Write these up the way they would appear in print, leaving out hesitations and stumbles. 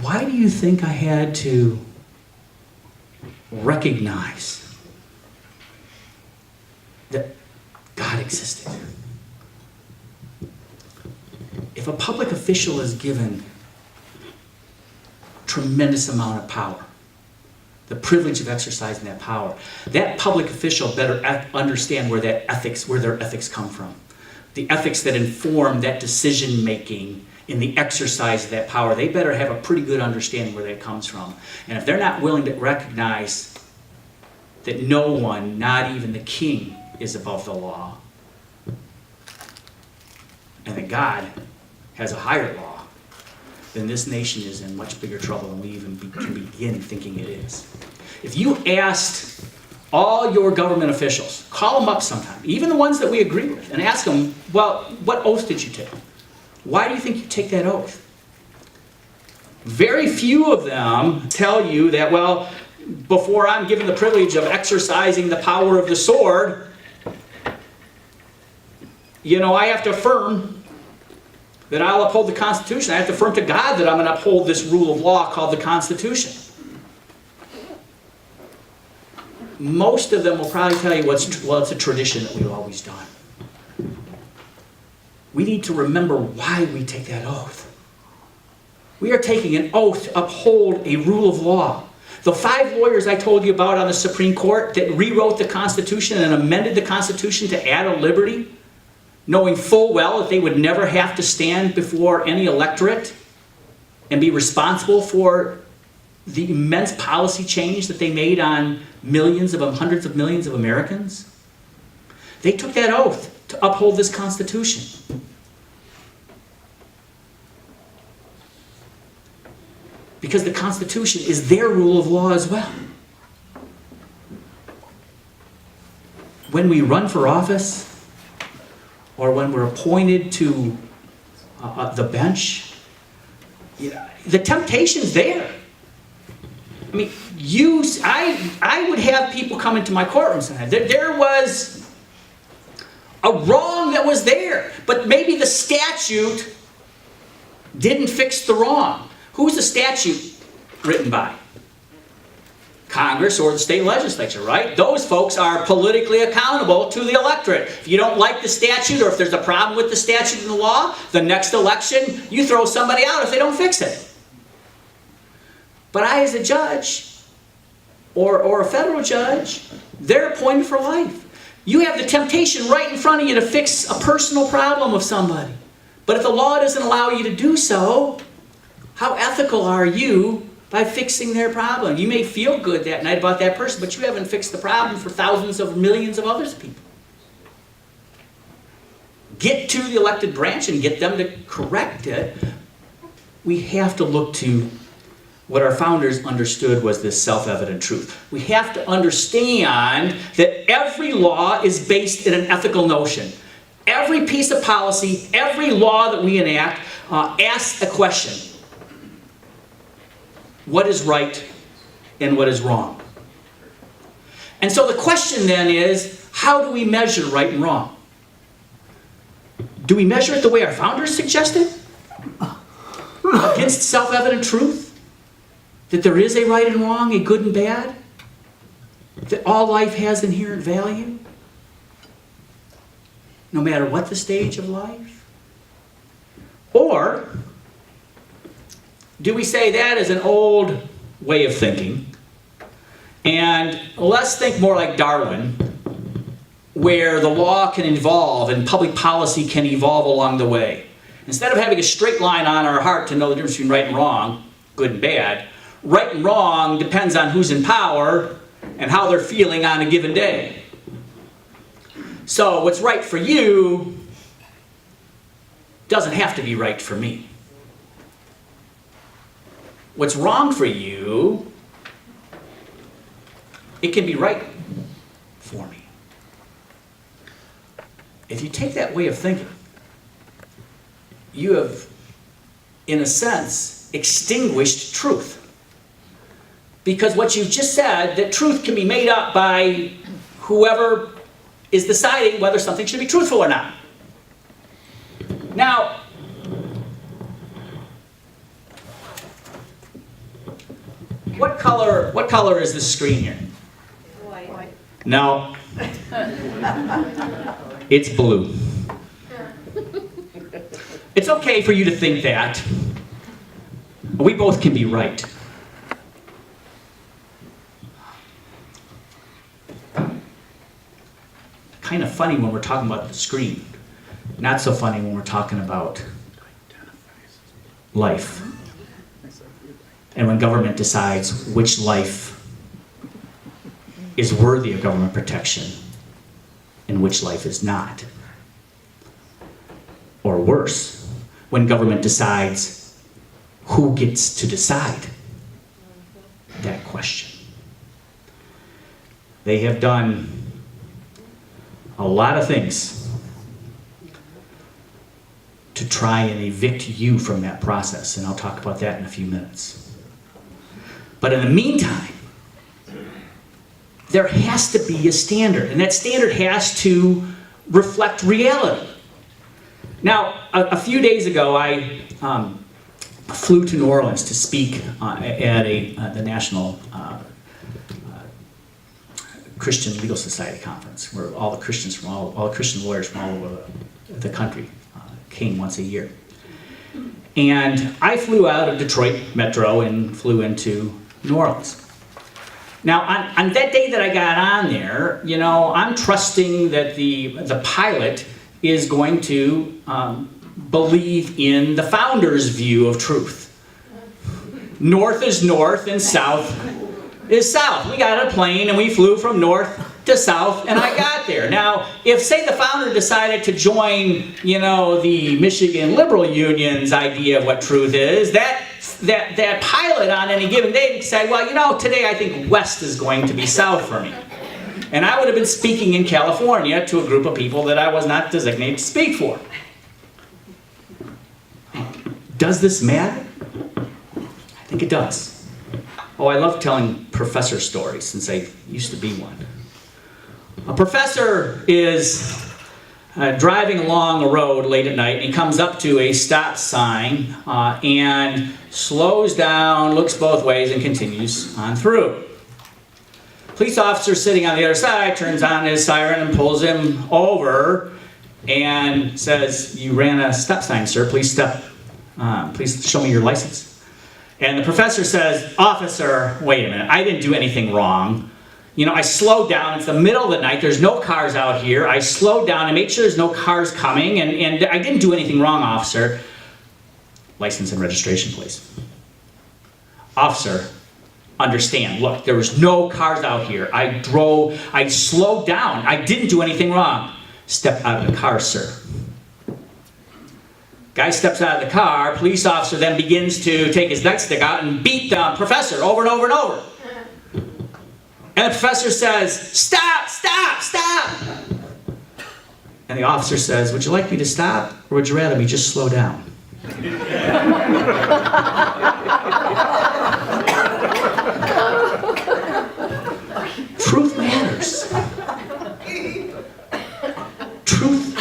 why do you think I had to recognize that God existed? If a public official is given tremendous amount of power, the privilege of exercising that power, that public official better understand where their ethics come from. The ethics that inform that decision making in the exercise of that power, they better have a pretty good understanding where that comes from. And if they're not willing to recognize that no one, not even the king, is above the law, and that God has a higher law, then this nation is in much bigger trouble than we even can begin thinking it is. If you asked all your government officials, call them up sometime, even the ones that we agree with, and ask them, well, what oath did you take? Why do you think you take that oath? Very few of them tell you that, well, before I'm given the privilege of exercising the power of the sword, I have to affirm that I'll uphold the Constitution. I have to affirm to God that I'm going to uphold this rule of law called the Constitution. Most of them will probably tell you, well, it's a tradition that we've always done. We need to remember why we take that oath. We are taking an oath to uphold a rule of law. The 5 lawyers I told you about on the Supreme Court that rewrote the Constitution and amended the Constitution to add a liberty, knowing full well that they would never have to stand before any electorate and be responsible for the immense policy change that they made on hundreds of millions of Americans. They took that oath to uphold this Constitution. Because the Constitution is their rule of law as well. When we run for office, or when we're appointed to the bench, the temptation's there. I mean, I would have people come into my courtroom and say, there was a wrong that was there, but maybe the statute didn't fix the wrong. Who's the statute written by? Congress or the state legislature, right? Those folks are politically accountable to the electorate. If you don't like the statute, or if there's a problem with the statute and the law, the next election, you throw somebody out if they don't fix it. But I, as a judge, or a federal judge, they're appointed for life. You have the temptation right in front of you to fix a personal problem of somebody. But if the law doesn't allow you to do so, how ethical are you by fixing their problem? You may feel good that night about that person, but you haven't fixed the problem for thousands of millions of other people. Get to the elected branch and get them to correct it. We have to look to what our founders understood was this self-evident truth. We have to understand that every law is based in an ethical notion. Every piece of policy, every law that we enact asks a question. What is right and what is wrong? And so the question then is, how do we measure right and wrong? Do we measure it the way our founders suggested? Against self-evident truth? That there is a right and wrong, a good and bad? That all life has inherent value? No matter what the stage of life? Or do we say that is an old way of thinking, and let's think more like Darwin, where the law can evolve and public policy can evolve along the way. Instead of having a straight line on our heart to know the difference between right and wrong, good and bad, right and wrong depends on who's in power and how they're feeling on a given day. So what's right for you doesn't have to be right for me. What's wrong for you, it can be right for me. If you take that way of thinking, you have, in a sense, extinguished truth. Because what you've just said, that truth can be made up by whoever is deciding whether something should be truthful or not. Now, what color is this screen here? White. No. It's blue. It's okay for you to think that. We both can be right. Kind of funny when we're talking about the screen. Not so funny when we're talking about life. And when government decides which life is worthy of government protection and which life is not. Or worse, when government decides who gets to decide that question. They have done a lot of things to try and evict you from that process, and I'll talk about that in a few minutes. But in the meantime, there has to be a standard, and that standard has to reflect reality. Now, a few days ago, I flew to New Orleans to speak at the National Christian Legal Society conference, where all the Christians from all the Christian lawyers from all over the country came once a year. And I flew out of Detroit Metro and flew into New Orleans. Now, on that day that I got on there, you know, I'm trusting that the pilot is going to believe in the founder's view of truth. North is north and south is south. We got a plane and we flew from north to south and I got there. Now, if say the founder decided to join, you know, the Michigan Liberal Union's idea of what truth is, that pilot on any given day said, well, you know, today I think west is going to be south for me. And I would have been speaking in California to a group of people that I was not designated to speak for. Does this matter? I think it does. Oh, I love telling professor stories since I used to be one. A professor is driving along a road late at night and he comes up to a stop sign and slows down, looks both ways, and continues on through. Police officer sitting on the other side turns on his siren and pulls him over and says, "You ran a stop sign, sir. Please stop. Please show me your license." And the professor says, "Officer, wait a minute. I didn't do anything wrong. You know, I slowed down. It's the middle of the night. There's no cars out here. I slowed down and made sure there's no cars coming, and I didn't do anything wrong, officer. License and registration, please." "Officer, understand. Look, there was no cars out here. I slowed down. I didn't do anything wrong." "Step out of the car, sir." Guy steps out of the car. Police officer then begins to take his nightstick out and beat the professor over and over and over. And the professor says, "Stop, stop, stop." And the officer says, "Would you like me to stop, or would you rather me just slow down?" Truth matters. Truth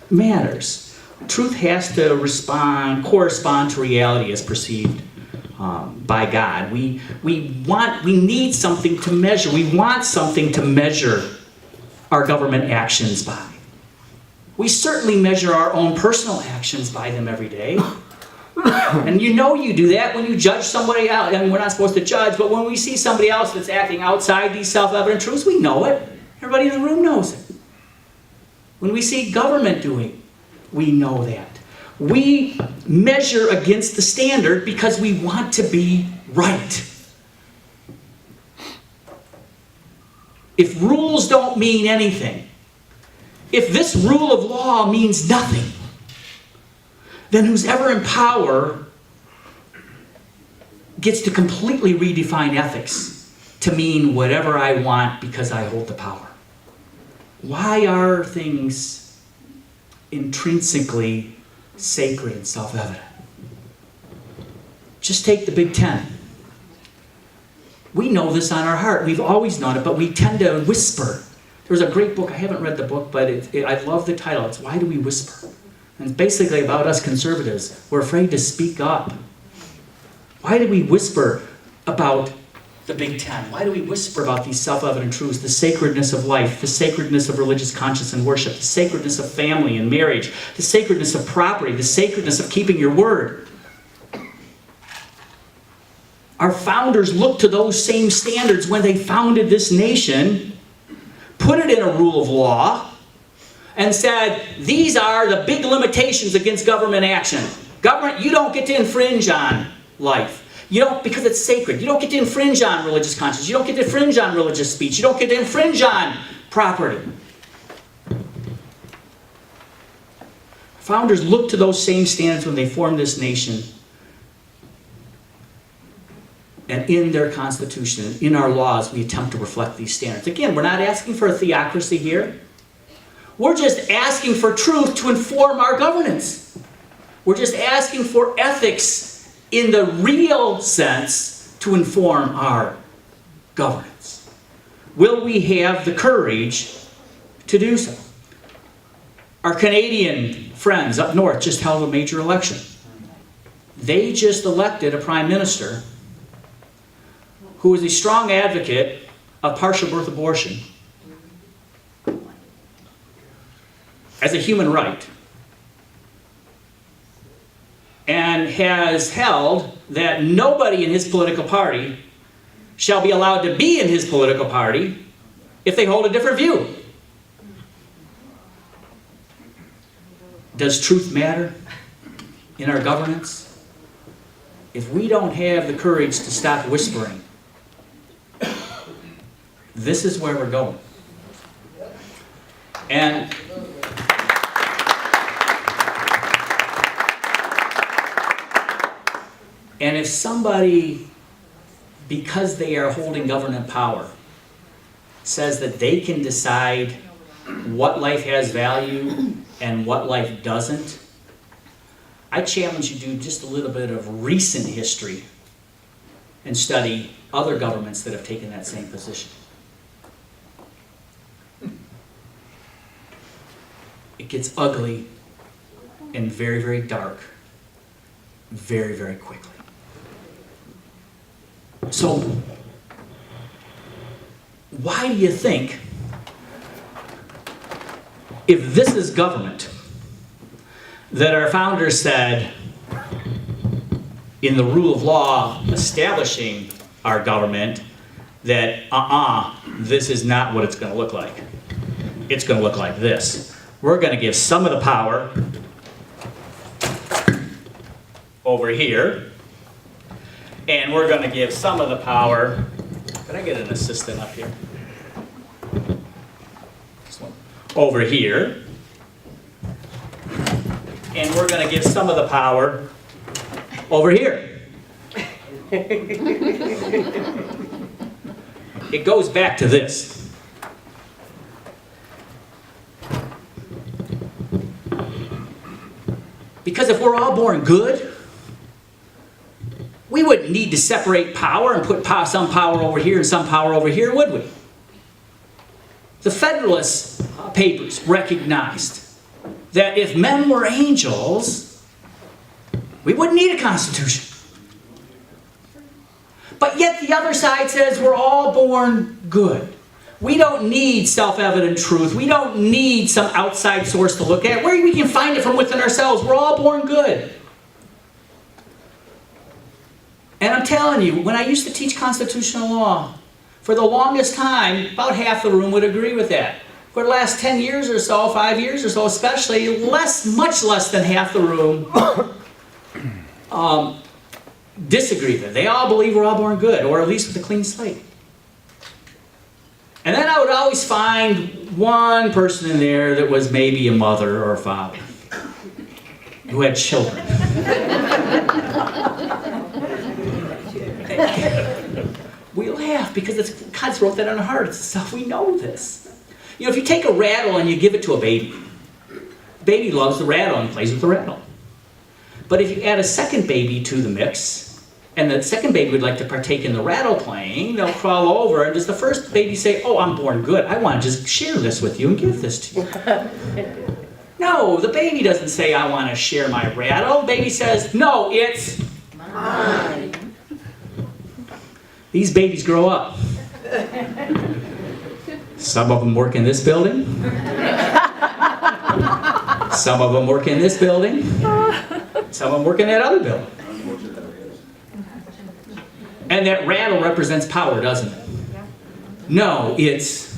matters. Truth has to correspond to reality as perceived by God. We need something to measure. We want something to measure our government actions by. We certainly measure our own personal actions by them every day. And you know you do that when you judge somebody else. I mean, we're not supposed to judge, but when we see somebody else that's acting outside these self-evident truths, we know it. Everybody in the room knows it. When we see government doing, we know that. We measure against the standard because we want to be right. If rules don't mean anything, if this rule of law means nothing, then who's ever in power gets to completely redefine ethics to mean whatever I want because I hold the power. Why are things intrinsically sacred and self-evident? Just take the Big Ten. We know this on our heart. We've always known it, but we tend to whisper. There was a great book. I haven't read the book, but I love the title. It's Why Do We Whisper? And it's basically about us conservatives. We're afraid to speak up. Why do we whisper about the Big Ten? Why do we whisper about these self-evident truths? The sacredness of life, the sacredness of religious conscience and worship, the sacredness of family and marriage, the sacredness of property, the sacredness of keeping your word. Our founders looked to those same standards when they founded this nation, put it in a rule of law, and said, these are the big limitations against government action. Government, you don't get to infringe on life. You don't, because it's sacred. You don't get to infringe on religious conscience. You don't get to infringe on religious speech. You don't get to infringe on property. Founders looked to those same standards when they formed this nation. And in their Constitution, in our laws, we attempt to reflect these standards. Again, we're not asking for a theocracy here. We're just asking for truth to inform our governance. We're just asking for ethics in the real sense to inform our governance. Will we have the courage to do so? Our Canadian friends up north just held a major election. They just elected a prime minister who is a strong advocate of partial birth abortion as a human right, and has held that nobody in his political party shall be allowed to be in his political party if they hold a different view. Does truth matter in our governance? If we don't have the courage to stop whispering, this is where we're going. And if somebody, because they are holding government power, says that they can decide what life has value and what life doesn't, I challenge you to do just a little bit of recent history and study other governments that have taken that same position. It gets ugly and very, very dark very, very quickly. So, why do you think, if this is government, that our founders said, in the rule of law establishing our government, that this is not what it's going to look like. It's going to look like this. We're going to give some of the power over here, and we're going to give some of the power. Can I get an assistant up here? Over here. And we're going to give some of the power over here. It goes back to this. Because if we're all born good, we wouldn't need to separate power and put some power over here and some power over here, would we? The Federalist Papers recognized that if men were angels, we wouldn't need a constitution. But yet the other side says we're all born good. We don't need self-evident truth. We don't need some outside source to look at. We can find it from within ourselves. We're all born good. And I'm telling you, when I used to teach constitutional law, for the longest time, about half the room would agree with that. For the last 10 years or so, 5 years or so especially, much less than half the room disagree with it. They all believe we're all born good, or at least with a clean slate. And then I would always find one person in there that was maybe a mother or a father who had children. We laugh because God's wrote that on our hearts. So we know this. You know, if you take a rattle and you give it to a baby loves the rattle and plays with the rattle. But if you add a second baby to the mix, and the second baby would like to partake in the rattle playing, they'll crawl over, and does the first baby say, "Oh, I'm born good. I want to just share this with you and give this to you"? No, the baby doesn't say, "I want to share my rattle." The baby says, "No, it's mine." These babies grow up. Some of them work in this building. Some of them work in this building. Some of them work in that other building. And that rattle represents power, doesn't it? No, it's